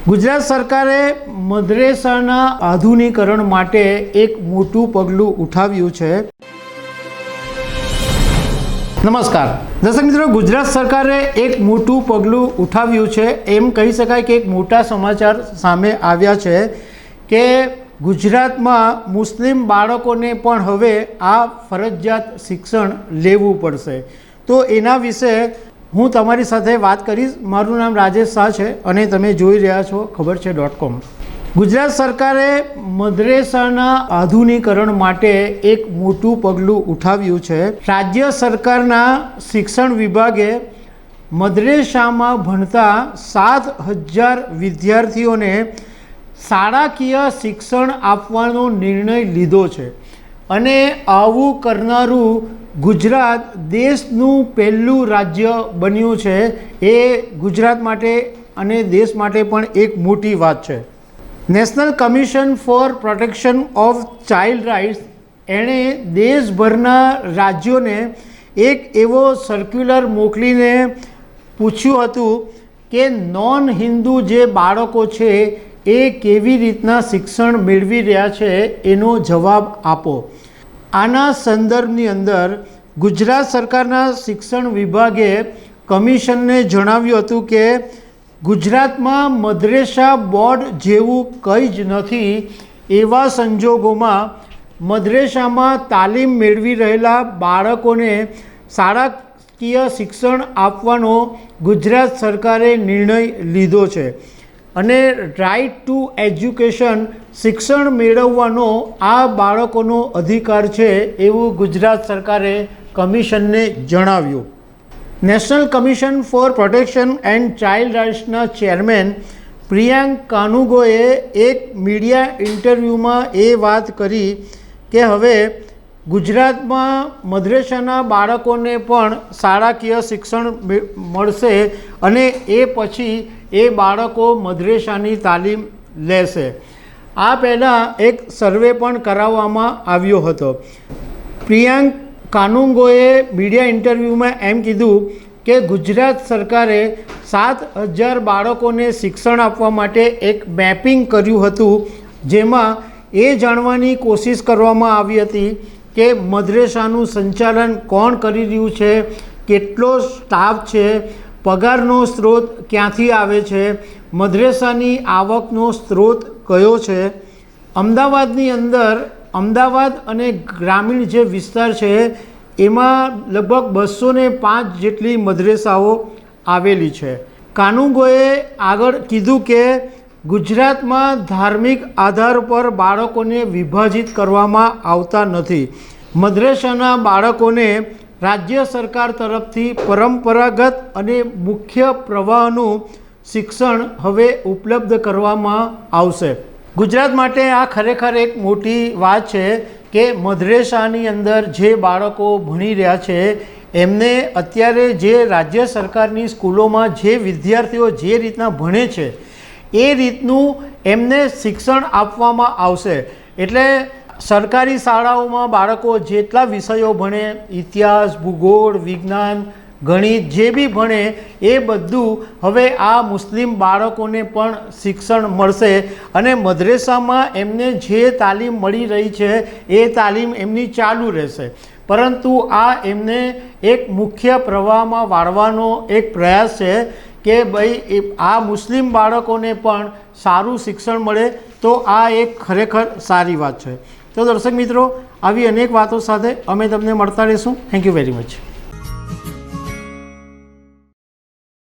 ગુજરાત સરકારે મદ્રેસાના આધુનિકરણ માટે એક મોટું પગલું ઉઠાવ્યું છે। નમસ્કાર દર્શક મિત્રો, ગુજરાત સરકારે એક મોટું પગલું ઉઠાવ્યું છે। એમ કહી શકાય કે એક મોટા સમાચાર સામે આવ્યા છે કે ગુજરાતમાં મુસ્લિમ બાળકોને પણ હવે આ ફરજિયાત શિક્ષણ લેવું પડશે। તો એના વિશે હું તમારી સાથે વાત કરીશ। મારું નામ રાજેશ શાહ છે અને તમે જોઈ રહ્યા છો ખબર છે .com। ગુજરાત સરકારે મદ્રેસાના આધુનિકરણ માટે એક મોટું પગલું ઉઠાવ્યું છે। રાજ્ય સરકારના શિક્ષણ વિભાગે મદ્રેસામાં ભણતા 7,000 વિદ્યાર્થીઓને શાળાકીય શિક્ષણ આપવાનો નિર્ણય લીધો છે અને આવું કરનારું ગુજરાત દેશનું પહેલું રાજ્ય બન્યું છે। એ ગુજરાત માટે અને દેશ માટે પણ એક મોટી વાત છે। National commission for Protection of Child Rights એણે દેશભરના રાજ્યોને એક એવો સર્ક્યુલર મોકલીને પૂછ્યું હતું કે નોન હિન્દુ જે બાળકો છે એ કેવી રીતના શિક્ષણ મેળવી રહ્યા છે એનો જવાબ આપો। આના સંદર્ભની અંદર ગુજરાત સરકારના શિક્ષણ વિભાગે કમિશનને જણાવ્યું હતું કે ગુજરાતમાં મદ્રેસા બોર્ડ જેવું કંઈ જ નથી। એવા સંજોગોમાં મદ્રેસામાં તાલીમ મેળવી રહેલા બાળકોને શાળાકીય શિક્ષણ આપવાનો ગુજરાત સરકારે નિર્ણય લીધો છે અને રાઇટ ટુ એજ્યુકેશન શિક્ષણ મેળવવાનો આ બાળકોનો અધિકાર છે એવું ગુજરાત સરકારે કમિશનને જણાવ્યું। National commission for protection and child રાઇટ્સના ચેરમેન પ્રિયાંક કાનુગોએ એક મીડિયા ઇન્ટરવ્યૂમાં એ વાત કરી કે હવે ગુજરાતમાં મદ્રેસાના બાળકોને પણ શાળાકીય શિક્ષણ મળશે અને એ પછી એ બાળકો મદ્રેસાની તાલીમ લેશે। આ પહેલાં એક સર્વે પણ કરાવવામાં આવ્યો હતો। પ્રિયાંક કાનુંગોએ મીડિયા ઇન્ટરવ્યૂમાં એમ કીધું કે ગુજરાત સરકારે 7,000 બાળકોને શિક્ષણ આપવા માટે એક મેપિંગ કર્યું હતું જેમાં એ જાણવાની કોશિશ કરવામાં આવી હતી કે મદ્રેસાનું સંચાલન કોણ કરી રહ્યું છે, કેટલો સ્ટાફ છે, પગારનો સ્ત્રોત ક્યાંથી આવે છે, મદ્રેસાની આવકનો સ્ત્રોત કયો છે। અમદાવાદની અંદર અમદાવાદ અને ગ્રામીણ જે વિસ્તાર છે એમાં લગભગ 205 જેટલી મદ્રેસાઓ આવેલી છે। કાનુંગોએ આગળ કીધું કે ગુજરાતમાં ધાર્મિક આધાર પર બાળકોને વિભાજિત કરવામાં આવતા નથી। મદ્રેસાના બાળકોને રાજ્ય સરકાર તરફથી પરંપરાગત અને મુખ્ય પ્રવાહનું શિક્ષણ હવે ઉપલબ્ધ કરવામાં આવશે। ગુજરાત માટે આ ખરેખર એક મોટી વાત છે કે મદ્રેસાની અંદર જે બાળકો ભણી રહ્યા છે એમને અત્યારે જે રાજ્ય સરકારની સ્કૂલોમાં જે વિદ્યાર્થીઓ જે રીતના ભણે છે એ રીતનું એમને શિક્ષણ આપવામાં આવશે। એટલે સરકારી શાળાઓમાં બાળકો જેટલા વિષયો ભણે, ઇતિહાસ, ભૂગોળ, વિજ્ઞાન, ગણિત જે બી ભણે એ બધું હવે આ મુસ્લિમ બાળકોને પણ શિક્ષણ મળશે અને મદ્રેસામાં એમને જે તાલીમ મળી રહી છે એ તાલીમ એમની ચાલુ રહેશે। પરંતુ આ એમને એક મુખ્ય પ્રવાહમાં વાળવાનો એક પ્રયાસ છે કે ભાઈ આ મુસ્લિમ બાળકોને પણ સારું શિક્ષણ મળે। તો આ એક ખરેખર સારી વાત છે। તો દર્શક મિત્રો, આવી અનેક વાતો સાથે અમે તમને મળતા રહીશું। Thank you very much.